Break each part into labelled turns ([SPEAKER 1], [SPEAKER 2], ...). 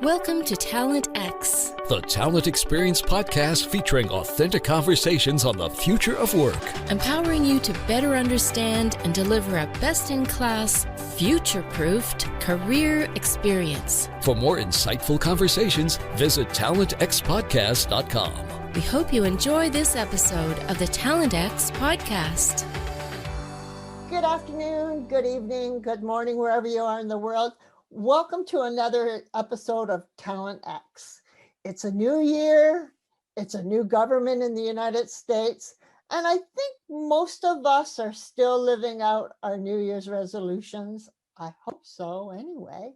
[SPEAKER 1] Welcome to Talent X,
[SPEAKER 2] the Talent Experience podcast featuring authentic conversations on the future of work,
[SPEAKER 1] empowering you to better understand and deliver a best-in-class, future-proofed career experience.
[SPEAKER 2] For more insightful conversations, visit talentxpodcast.com.
[SPEAKER 1] We hope you enjoy this episode of the Talent X podcast.
[SPEAKER 3] Good afternoon, good evening, good morning, wherever you are in the world. Welcome to another episode of Talent X. It's a new year, it's a new government in the United States, and I think most of us are still living out our New Year's resolutions. I hope so anyway.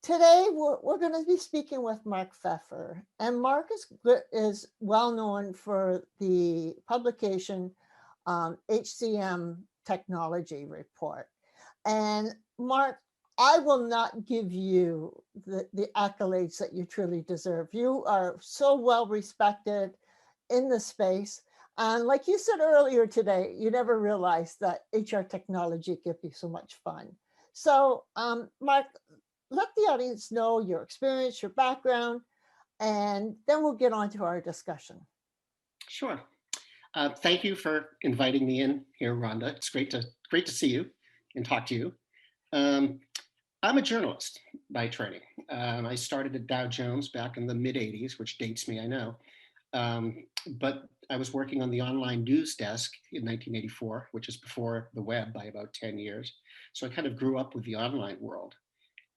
[SPEAKER 3] Today, we're going to be speaking with Mark Feffer, and Mark is well known for the publication HCM Technology Report. And Mark, I will not give you the accolades that you truly deserve. You are so well respected in the space. And like you said earlier today, you never realized that HR technology could be so much fun. So Mark, let the audience know your experience, your background, and then we'll get on to our discussion.
[SPEAKER 4] Sure. Thank you for inviting me in here, Rhonda. It's great to see you and talk to you. I'm a journalist by training. I started at Dow Jones back in the mid-'80s, which dates me, I know. But I was working on the online news desk in 1984, which is before the web by about 10 years. So I kind of grew up with the online world.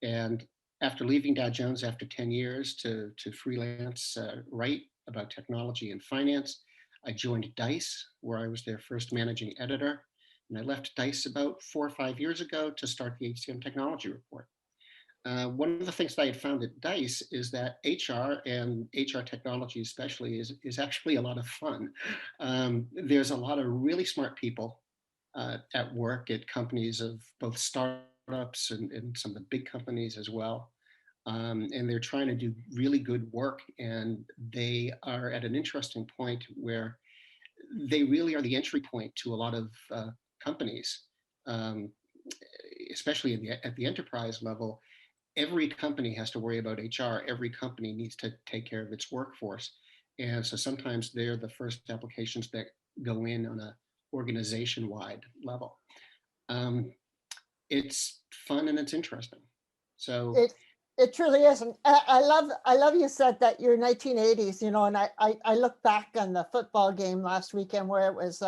[SPEAKER 4] And after leaving Dow Jones after 10 years to freelance, write about technology and finance, I joined Dice, where I was their first managing editor. And I left Dice about 4 or 5 years ago to start the HCM Technology Report. One of the things that I had found at Dice is that HR and HR technology especially is actually a lot of fun. There's a lot of really smart people at work at companies of both startups and some of the big companies as well. And they're trying to do really good work, and they are at an interesting point where they really are the entry point to a lot of companies, especially at the enterprise level. Every company has to worry about HR. Every company needs to take care of its workforce. And so sometimes they're the first applications that go in on a organization-wide level. It's fun and it's interesting. So
[SPEAKER 3] it truly is. And I love you said that you're 1980s, and I look back on the football game last weekend where it was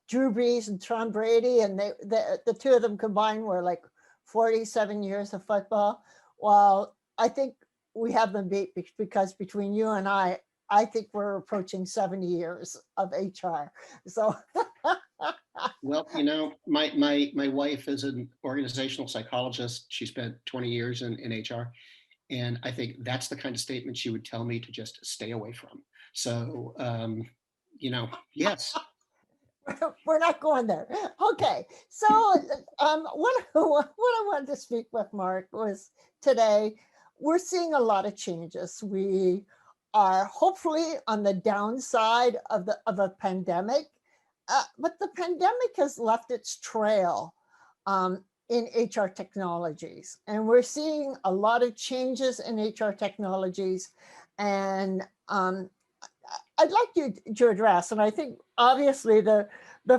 [SPEAKER 3] Drew Brees and Tom Brady, and the two of them combined were like 47 years of football. Well, I think we have them beat because between you and I think we're approaching 70 years of HR. So,
[SPEAKER 4] well, my wife is an organizational psychologist. She spent 20 years in HR, and I think that's the kind of statement she would tell me to just stay away from. So, yes.
[SPEAKER 3] We're not going there. Okay. So what I wanted to speak with Mark was today, we're seeing a lot of changes. We are hopefully on the downside of a pandemic, but the pandemic has left its trail in HR technologies. And we're seeing a lot of changes in HR technologies. And I'd like you to address, and I think obviously the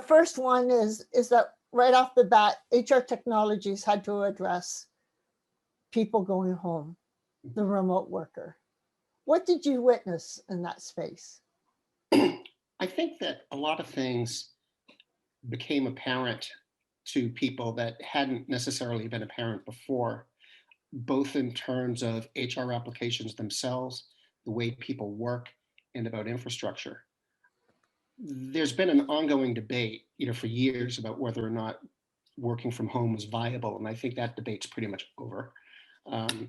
[SPEAKER 3] first one is that right off the bat, HR technologies had to address people going home, the remote worker. What did you witness in that space?
[SPEAKER 4] I think that a lot of things became apparent to people that hadn't necessarily been apparent before, both in terms of HR applications themselves, the way people work, and about infrastructure. There's been an ongoing debate, for years about whether or not working from home is viable, and I think that debate's pretty much over.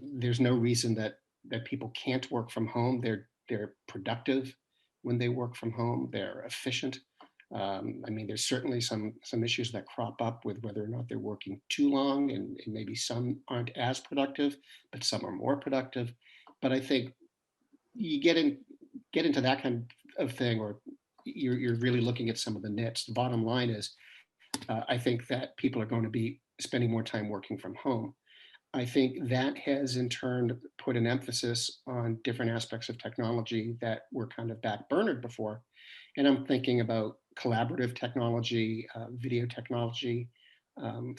[SPEAKER 4] There's no reason that people can't work from home. They're productive when they work from home. They're efficient. There's certainly some issues that crop up with whether or not they're working too long, and maybe some aren't as productive, but some are more productive. But I think you get into that kind of thing, or you're really looking at some of the nits. The bottom line is, I think that people are going to be spending more time working from home. I think that has in turn put an emphasis on different aspects of technology that were kind of backburnered before. And I'm thinking about collaborative technology, video technology,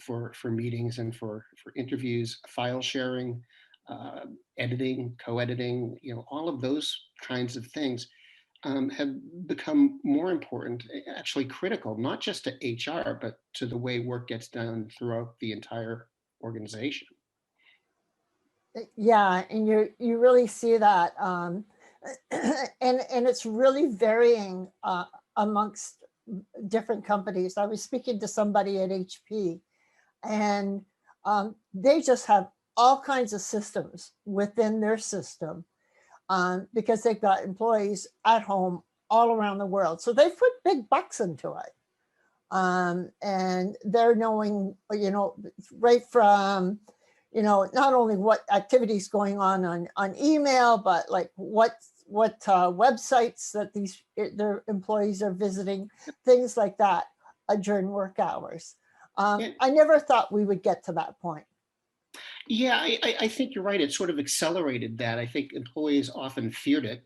[SPEAKER 4] for meetings and for interviews, file sharing, editing, co-editing, all of those kinds of things have become more important, actually critical, not just to HR, but to the way work gets done throughout the entire organization.
[SPEAKER 3] Yeah, and you really see that, and it's really varying amongst different companies. I was speaking to somebody at HP, and they just have all kinds of systems within their system, because they've got employees at home all around the world. So they put big bucks into it. And they're knowing, right from, not only what activities going on email, but like what websites that their employees are visiting, things like that during work hours. I never thought we would get to that point.
[SPEAKER 4] Yeah, I think you're right. It sort of accelerated that. I think employees often feared it.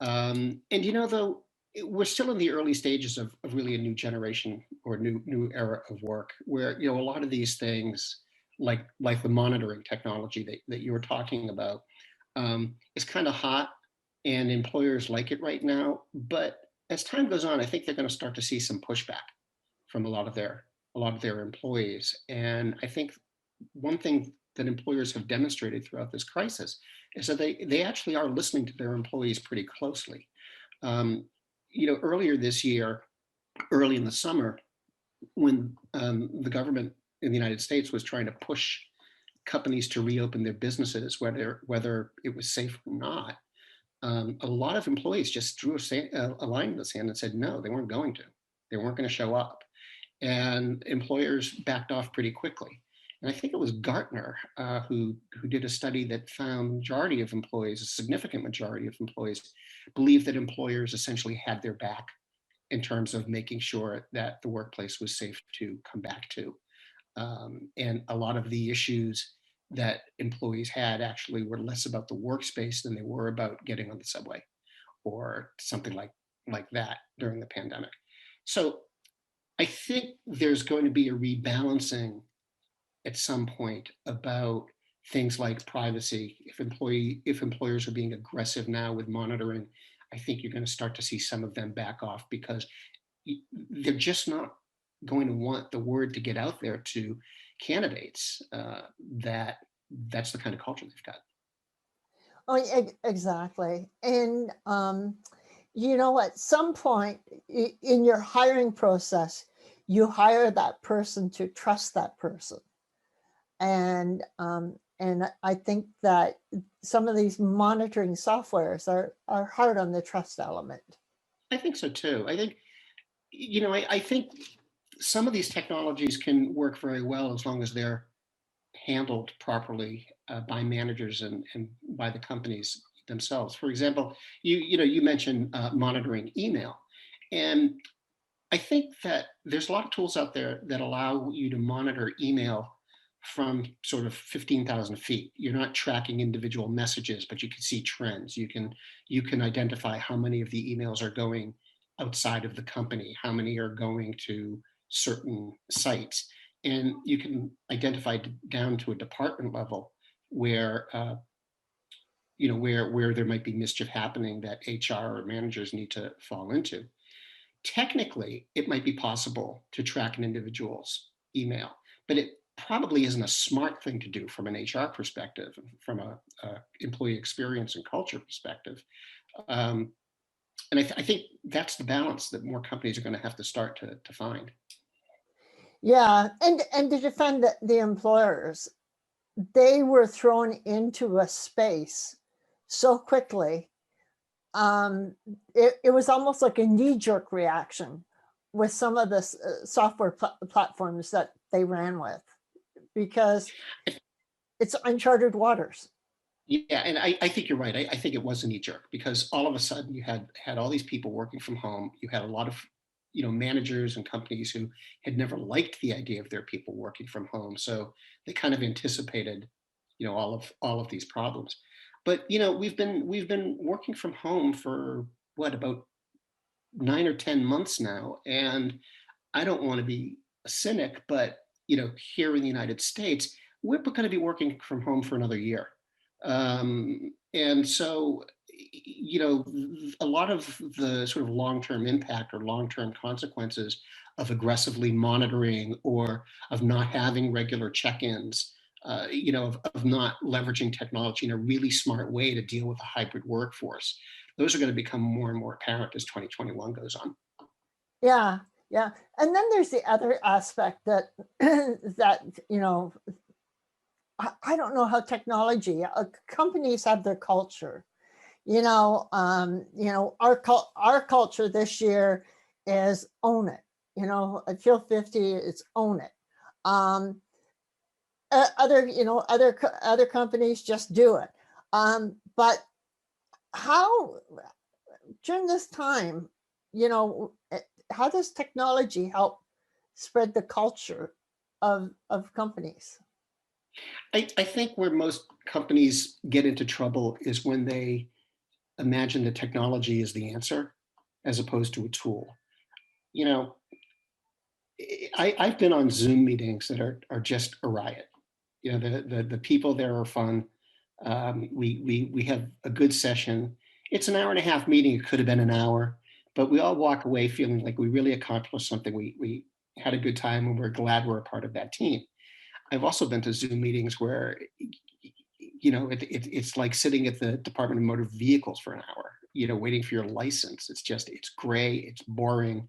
[SPEAKER 4] And though we're still in the early stages of really a new generation or new era of work, where a lot of these things, like the monitoring technology that you were talking about, is kind of hot, and employers like it right now. But as time goes on, I think they're going to start to see some pushback from a lot of their employees. And I think one thing that employers have demonstrated throughout this crisis is that they actually are listening to their employees pretty closely. Um, Earlier this year, early in the summer, when the government in the United States was trying to push companies to reopen their businesses, whether it was safe or not, a lot of employees just drew a line in the sand and said no, they weren't going to. They weren't going to show up, and employers backed off pretty quickly. And I think it was Gartner who did a study that found majority of employees, a significant majority of employees, believed that employers essentially had their back in terms of making sure that the workplace was safe to come back to. And a lot of the issues that employees had actually were less about the workspace than they were about getting on the subway or something like that during the pandemic. So I think there's going to be a rebalancing at some point about things like privacy. If employers are being aggressive now with monitoring, I think you're going to start to see some of them back off, because they're just not going to want the word to get out there to candidates that that's the kind of culture they've got.
[SPEAKER 3] Oh, exactly. And at some point in your hiring process, you hire that person to trust that person. And I think that some of these monitoring softwares are hard on the trust element.
[SPEAKER 4] I think so too. I think, I think some of these technologies can work very well as long as they're handled properly by managers and by the companies themselves. For example, you mentioned monitoring email, and I think that there's a lot of tools out there that allow you to monitor email from sort of 15,000 feet. You're not tracking individual messages, but you can see trends. You can identify how many of the emails are going outside of the company, how many are going to certain sites, and you can identify down to a department level where where there might be mischief happening that HR or managers need to fall into. Technically, it might be possible to track an individual's email, but it probably isn't a smart thing to do from an HR perspective, from a employee experience and culture perspective. And I think that's the balance that more companies are going to have to start to find.
[SPEAKER 3] Yeah, and to defend the employers, they were thrown into a space so quickly. It was almost like a knee-jerk reaction with some of the software platforms that they ran with, because it's uncharted waters.
[SPEAKER 4] Yeah, and I think you're right. I think it was a knee jerk, because all of a sudden you had all these people working from home. You had a lot of managers and companies who had never liked the idea of their people working from home, so they kind of anticipated all of these problems. But we've been working from home for what, about 9 or 10 months now, and I don't want to be a cynic, but here in the United States, we're going to be working from home for another year. And so, a lot of the sort of long-term impact or long-term consequences of aggressively monitoring or of not having regular check-ins, of not leveraging technology in a really smart way to deal with a hybrid workforce, those are going to become more and more apparent as 2021 goes on.
[SPEAKER 3] Yeah, yeah. And then there's the other aspect that that I don't know how technology companies have their culture. Our culture this year is own it. At Feel 50, it's own it. Other companies just do it. But how during this time, how does technology help spread the culture of companies?
[SPEAKER 4] I think where most companies get into trouble is when they imagine that technology is the answer as opposed to a tool. You know, I've been on Zoom meetings that are just a riot. The people there are fun. We have a good session. It's an hour and a half meeting. It could have been an hour, but we all walk away feeling like we really accomplished something. We had a good time, and we're glad we're a part of that team. I've also been to Zoom meetings where, it's like sitting at the Department of Motor Vehicles for an hour, waiting for your license. It's gray, it's boring,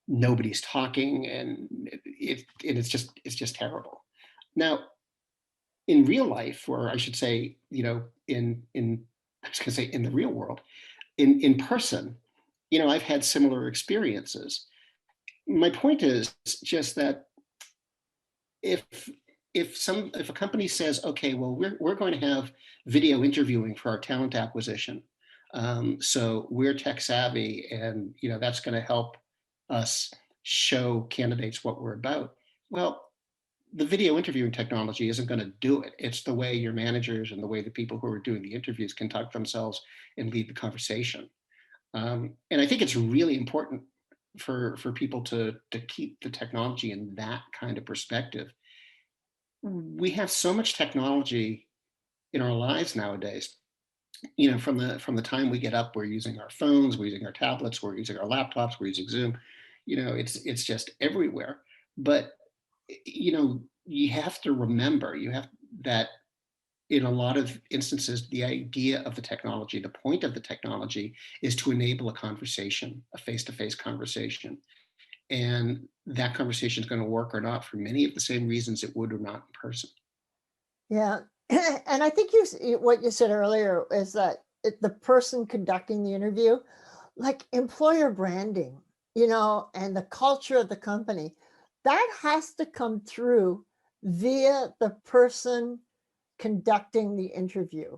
[SPEAKER 4] nobody's talking, and it's just terrible. Now, in real life, or I should say, in I was going to say in the real world, in person, I've had similar experiences. My point is just that if a company says, okay, well, we're going to have video interviewing for our talent acquisition, so we're tech savvy, and that's going to help us show candidates what we're about. Well, the video interviewing technology isn't going to do it. It's the way your managers and the way the people who are doing the interviews conduct themselves and lead the conversation. And I think it's really important for people to keep the technology in that kind of perspective. We have so much technology in our lives nowadays. From the time we get up, we're using our phones, we're using our tablets, we're using our laptops, we're using Zoom. It's just everywhere. But you have to remember, that in a lot of instances, the idea of the technology, the point of the technology, is to enable a conversation, a face-to-face conversation. And that conversation is going to work or not for many of the same reasons it would or not in person.
[SPEAKER 3] Yeah. And I think what you said earlier is that the person conducting the interview, like employer branding, and the culture of the company, that has to come through via the person conducting the interview.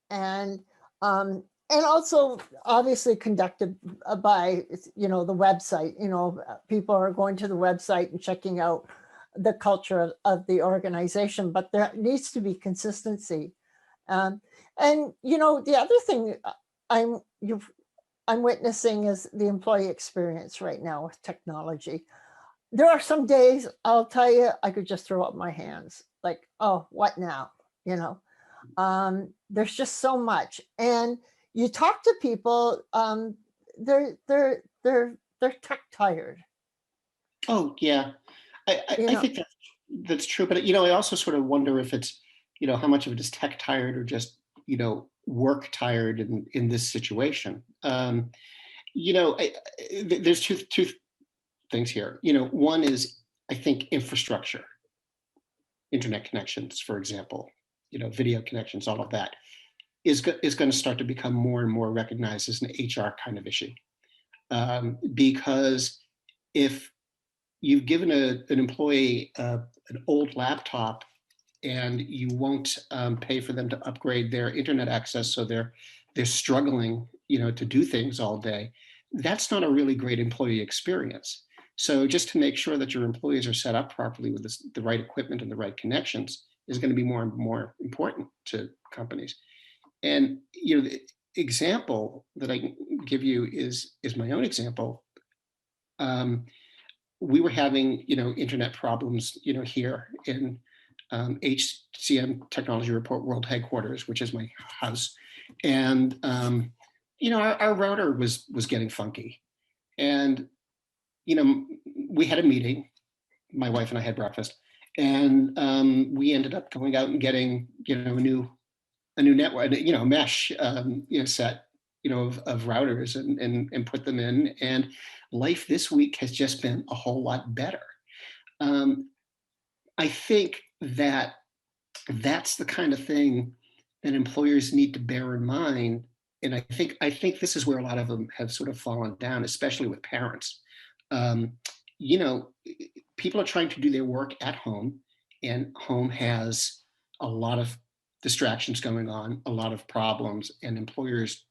[SPEAKER 3] And also obviously conducted by, the website. People are going to the website and checking out the culture of the organization, but there needs to be consistency. And the other thing I'm witnessing is the employee experience right now with technology. There are some days, I'll tell you, I could just throw up my hands, like, oh, what now? There's just so much, and you talk to people, they're tech tired.
[SPEAKER 4] Oh yeah, I think that's true. But I also sort of wonder if it's how much of it is tech tired or just work tired in this situation. There's two things here. One is, I think, infrastructure, internet connections, for example, video connections, all of that is going to start to become more and more recognized as an HR kind of issue. Because if you've given an employee an old laptop and you won't pay for them to upgrade their internet access, so they're struggling, to do things all day, that's not a really great employee experience. So just to make sure that your employees are set up properly with the right equipment and the right connections is going to be more and more important to companies. And the example that I can give you is my own example. We were having internet problems here in HCM Technology Report World Headquarters, which is my house, and our router was getting funky, and we had a meeting. My wife and I had breakfast, and we ended up going out and getting a new network, mesh, set, of routers and put them in. And life this week has just been a whole lot better. I think that that's the kind of thing that employers need to bear in mind. And I think this is where a lot of them have sort of fallen down, especially with parents. People are trying to do their work at home, and home has a lot of distractions going on, a lot of problems, and employers,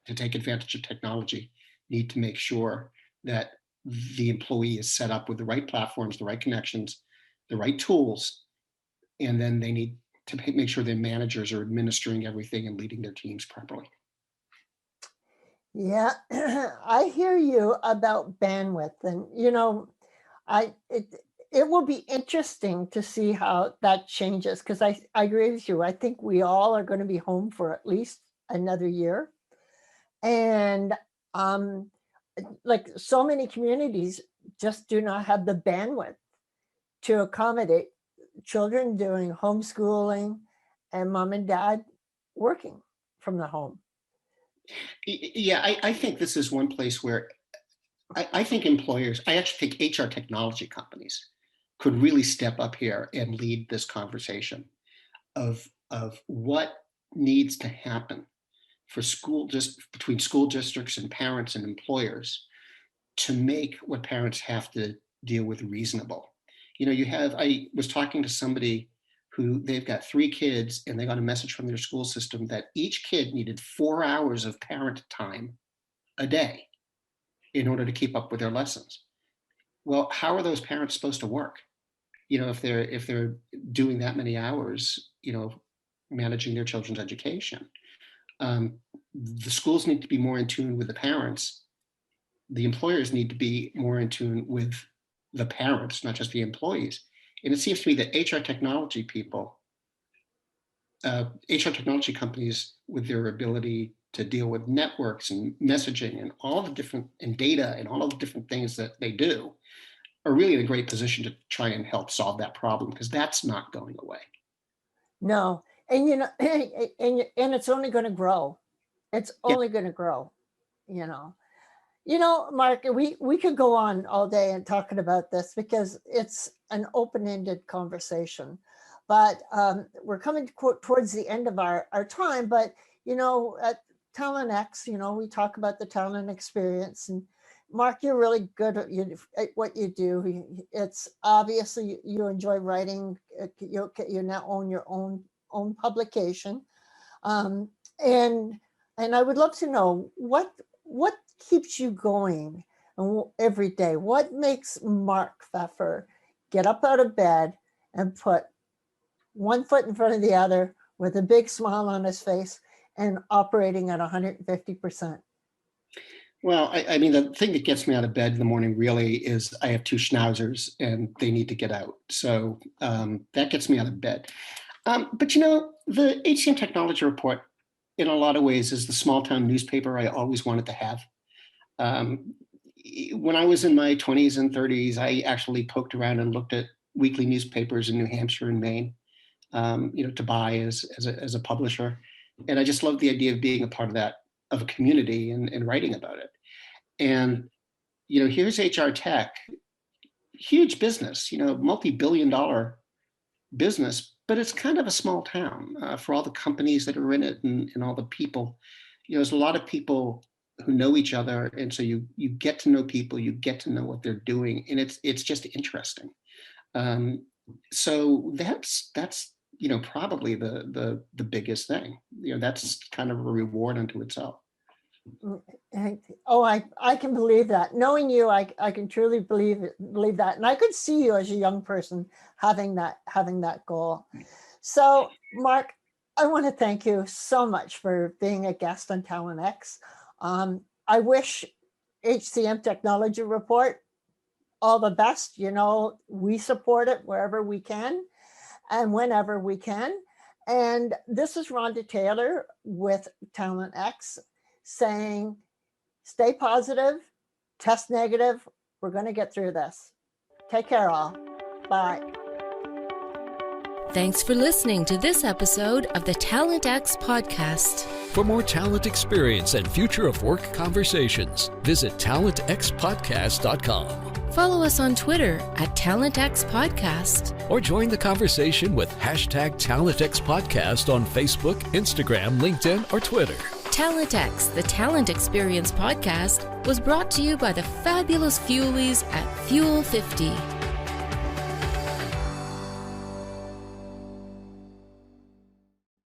[SPEAKER 4] to take advantage of technology, need to make sure that the employee is set up with the right platforms, the right connections, the right tools, and then they need to make sure their managers are administering everything and leading their teams properly.
[SPEAKER 3] Yeah, I hear you about bandwidth, and it will be interesting to see how that changes, because I agree with you. I think we all are going to be home for at least another year, and like so many communities just do not have the bandwidth to accommodate children doing homeschooling and mom and dad working from the home.
[SPEAKER 4] Yeah, I think this is one place where I think employers, I actually think HR technology companies could really step up here and lead this conversation of what needs to happen for between school districts and parents and employers to make what parents have to deal with reasonable. I was talking to somebody who, they've got 3 kids, and they got a message from their school system that each kid needed 4 hours of parent time a day in order to keep up with their lessons. Well, how are those parents supposed to work? If they're doing that many hours, managing their children's education. The schools need to be more in tune with the parents. The employers need to be more in tune with the parents, not just the employees. And it seems to me that HR technology companies, with their ability to deal with networks and messaging and all the different, and data and all of the different things that they do, are really in a great position to try and help solve that problem, because that's not going away.
[SPEAKER 3] No, and and it's only going to grow. It's only going to grow. Mark, we could go on all day and talking about this, because it's an open-ended conversation. But we're coming towards the end of our time. But at Talent X, we talk about the talent experience. And Mark, you're really good at what you do. It's obviously you enjoy writing. You now own your own publication, and I would love to know what keeps you going every day. What makes Mark Feffer get up out of bed and put one foot in front of the other with a big smile on his face and operating at 150%?
[SPEAKER 4] Well, I mean, the thing that gets me out of bed in the morning really is I have 2 schnauzers and they need to get out. So that gets me out of bed. But the HCM Technology Report, in a lot of ways, is the small town newspaper I always wanted to have. When I was in my 20s and 30s, I actually poked around and looked at weekly newspapers in New Hampshire and Maine, to buy as a publisher. And I just loved the idea of being a part of a community and writing about it. And, here's HR Tech, huge business, multi-billion-dollar business, but it's kind of a small town for all the companies that are in it and all the people. There's a lot of people who know each other, and so you get to know people, you get to know what they're doing, and it's just interesting. So that's probably the biggest thing. That's kind of a reward unto itself.
[SPEAKER 3] Oh, I can believe that. Knowing you, I can truly believe that, and I could see you as a young person having that goal. So, Mark, I want to thank you so much for being a guest on Talent X. I wish HCM Technology Report all the best. You know, we support it wherever we can and whenever we can. And this is Rhonda Taylor with Talent X saying, stay positive, test negative. We're going to get through this. Take care, all. Bye.
[SPEAKER 1] Thanks for listening to this episode of the Talent X podcast.
[SPEAKER 2] For more talent experience and future of work conversations, visit talentxpodcast.com.
[SPEAKER 1] Follow us on Twitter at TalentX Podcast.
[SPEAKER 2] Or join the conversation with #TalentXPodcast on Facebook, Instagram, LinkedIn, or Twitter.
[SPEAKER 1] Talent X, the Talent Experience podcast, was brought to you by the fabulous Fuelies at Fuel 50.